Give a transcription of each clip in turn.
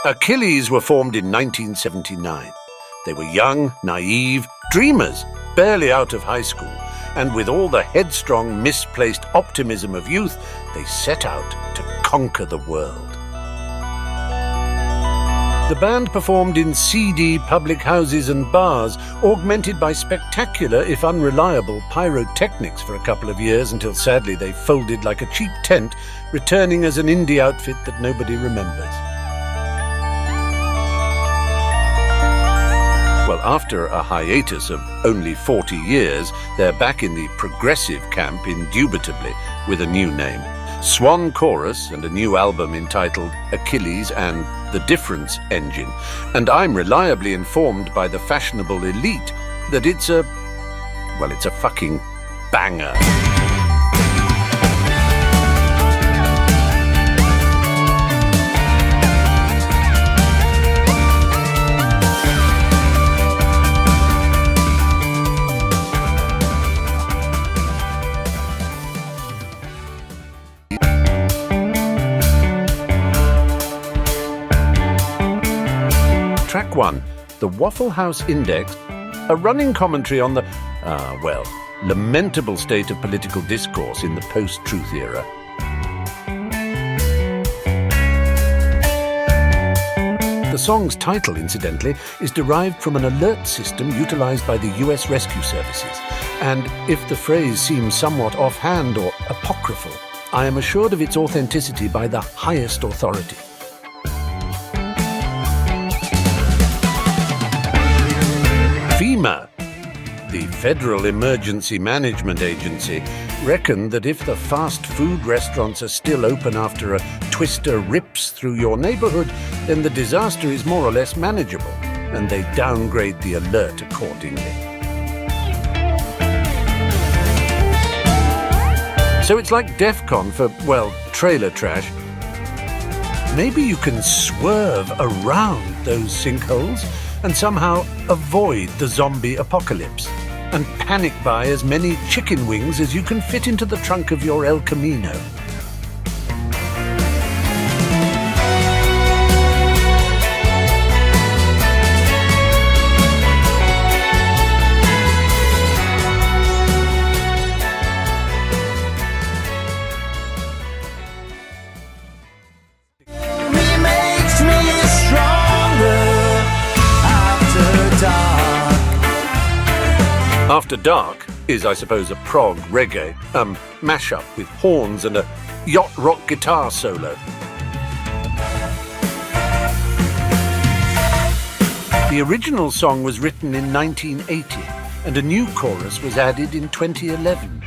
Achilles were formed in 1979. They were young, naive, dreamers, barely out of high school, and with all the headstrong, misplaced optimism of youth, they set out to conquer the world. The band performed in seedy public houses and bars, augmented by spectacular, if unreliable, pyrotechnics for a couple of years until sadly they folded like a cheap tent, returning as an indie outfit that nobody remembers. Well, after a hiatus of only 40 years, they're back in the progressive camp indubitably with a new name. Swan Chorus and a new album entitled Achilles and The Difference Engine. And I'm reliably informed by the fashionable elite that it's a fucking banger. Track 1, The Waffle House Index, a running commentary on the, lamentable state of political discourse in the post-truth era. The song's title, incidentally, is derived from an alert system utilized by the US Rescue Services, and if the phrase seems somewhat offhand or apocryphal, I am assured of its authenticity by the highest authority. FEMA, the Federal Emergency Management Agency, reckon that if the fast food restaurants are still open after a twister rips through your neighborhood, then the disaster is more or less manageable, and they downgrade the alert accordingly. So it's like DEFCON for, trailer trash. Maybe you can swerve around those sinkholes and somehow avoid the zombie apocalypse, and panic buy as many chicken wings as you can fit into the trunk of your El Camino. After Dark is, I suppose, a prog reggae mashup with horns and a yacht rock guitar solo. The original song was written in 1980, and a new chorus was added in 2011.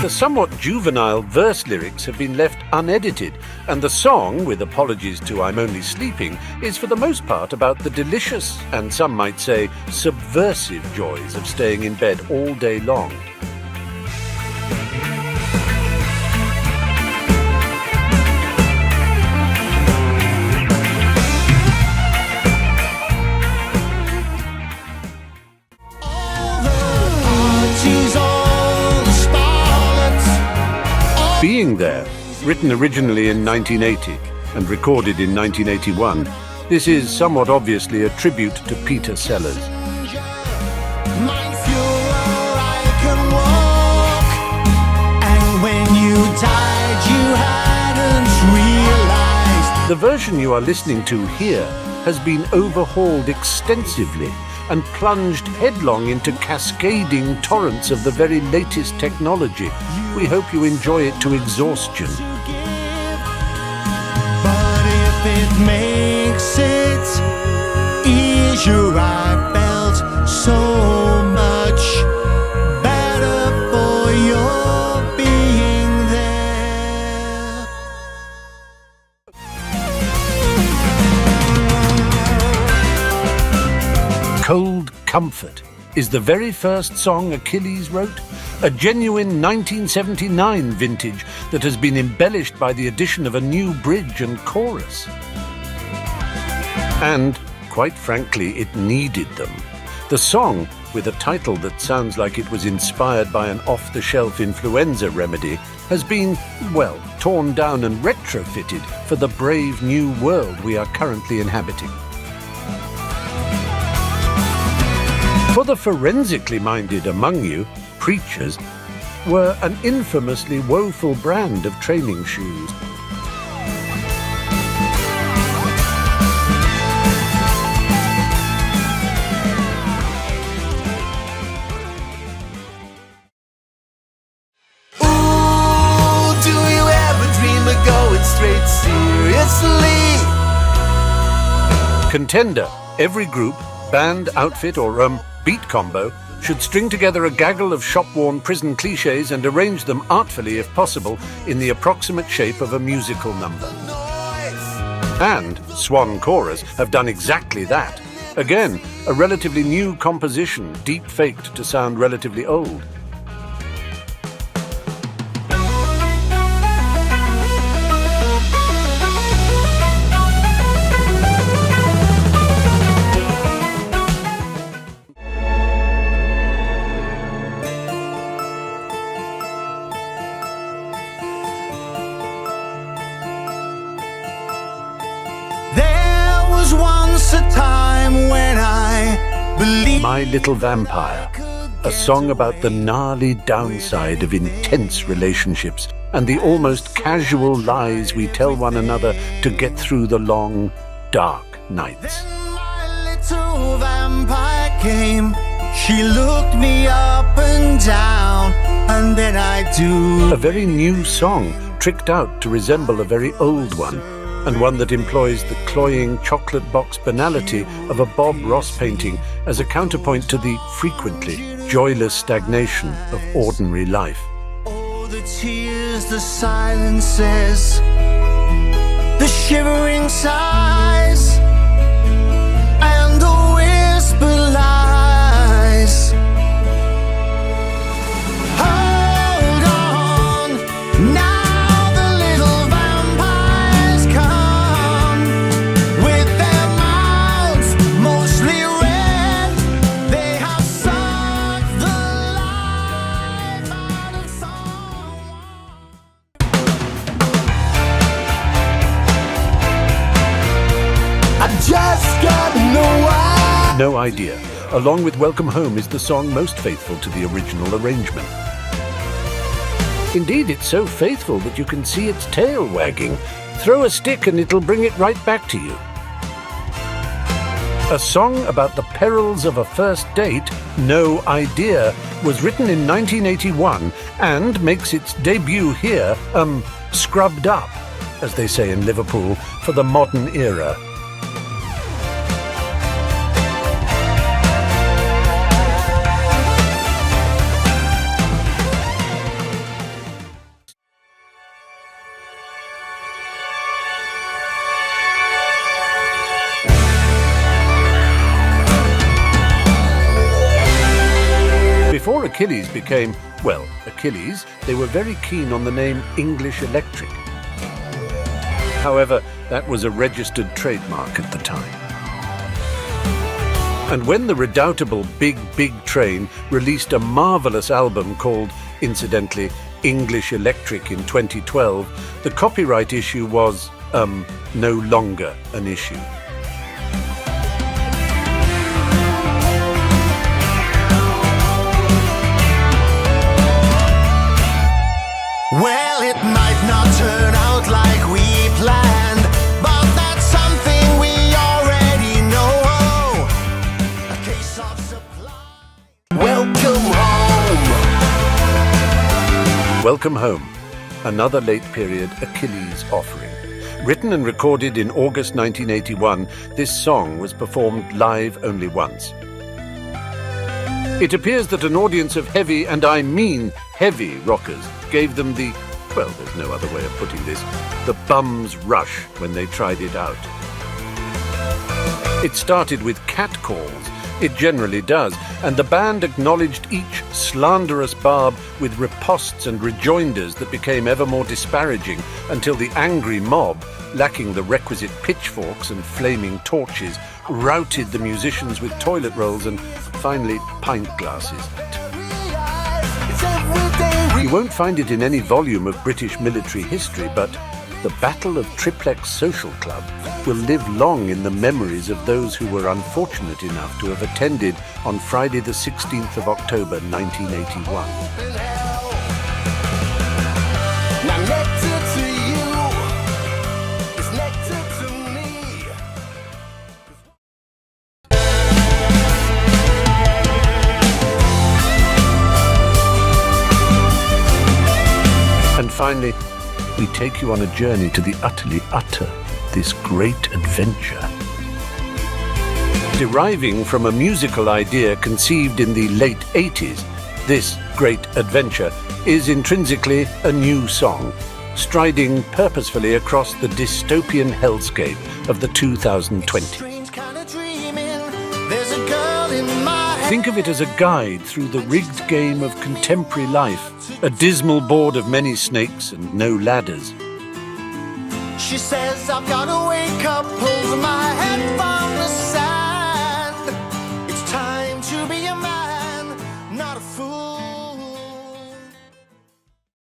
The somewhat juvenile verse lyrics have been left unedited, and the song, with apologies to I'm Only Sleeping, is for the most part about the delicious, and some might say subversive, joys of staying in bed all day long. Being There, written originally in 1980 and recorded in 1981, this is somewhat obviously a tribute to Peter Sellers. The version you are listening to here has been overhauled extensively and plunged headlong into cascading torrents of the very latest technology. We hope you enjoy it to exhaustion. But if it makes it easier, I felt so much better for your being there. Cold Comfort is the very first song Achilles wrote, a genuine 1979 vintage that has been embellished by the addition of a new bridge and chorus. And, quite frankly, it needed them. The song with a title that sounds like it was inspired by an off-the-shelf influenza remedy, has been, well, torn down and retrofitted for the brave new world we are currently inhabiting. For the forensically minded among you, preachers were an infamously woeful brand of training shoes. Going straight seriously. Contender, every group, band, outfit or beat combo should string together a gaggle of shop-worn prison cliches and arrange them artfully if possible in the approximate shape of a musical number. And Swan Chorus have done exactly that. Again, a relatively new composition, deep-faked to sound relatively old. There was once a time when I believed My Little Vampire, a song about the gnarly downside of intense relationships and the almost casual lies we tell one another to get through the long, dark nights. my little vampire came. She looked me up and down, and then I do. A very new song, tricked out to resemble a very old one, and one that employs the cloying chocolate box banality of a Bob Ross painting as a counterpoint to the frequently joyless stagnation of ordinary life. Oh, the tears, the silences, the shivering sighs, and the whispered lies. Hold on, now the little vampires come with their mouths mostly red. They have sucked the life out of someone. I just got No Idea, along with Welcome Home, is the song most faithful to the original arrangement. Indeed, it's so faithful that you can see its tail wagging. Throw a stick and it'll bring it right back to you. A song about the perils of a first date, No Idea, was written in 1981 and makes its debut here, scrubbed up, as they say in Liverpool, for the modern era. Before Achilles became, well, Achilles, they were very keen on the name English Electric. However, that was a registered trademark at the time. And when the redoubtable Big Big Train released a marvelous album called, incidentally, English Electric in 2012, the copyright issue was, no longer an issue. Well, it might not turn out like we planned, but that's something we already know. A case of supply. Welcome home. Welcome Home, another late-period Achilles offering. Written and recorded in August 1981, this song was performed live only once. It appears that an audience of heavy, and I mean heavy, rockers gave them the, well, there's no other way of putting this, the bum's rush when they tried it out. It started with catcalls. It generally does, and the band acknowledged each slanderous barb with ripostes and rejoinders that became ever more disparaging until the angry mob, lacking the requisite pitchforks and flaming torches, routed the musicians with toilet rolls and, finally, pint glasses. It's every day You won't find it in any volume of British military history, but the Battle of Triplex Social Club will live long in the memories of those who were unfortunate enough to have attended on Friday the 16th of October 1981. Now nectar to you is nectar to me. And finally, we take you on a journey to the utterly utter, this great adventure. Deriving from a musical idea conceived in the late 80s, this great adventure is intrinsically a new song, striding purposefully across the dystopian hellscape of the 2020s. Strange kind of dreaming. There's a girl in my head. Think of it as a guide through the rigged game of contemporary life, a dismal board of many snakes and no ladders. She says I've gotta wake up, pulls my head from the sand. It's time to be a man, not a fool.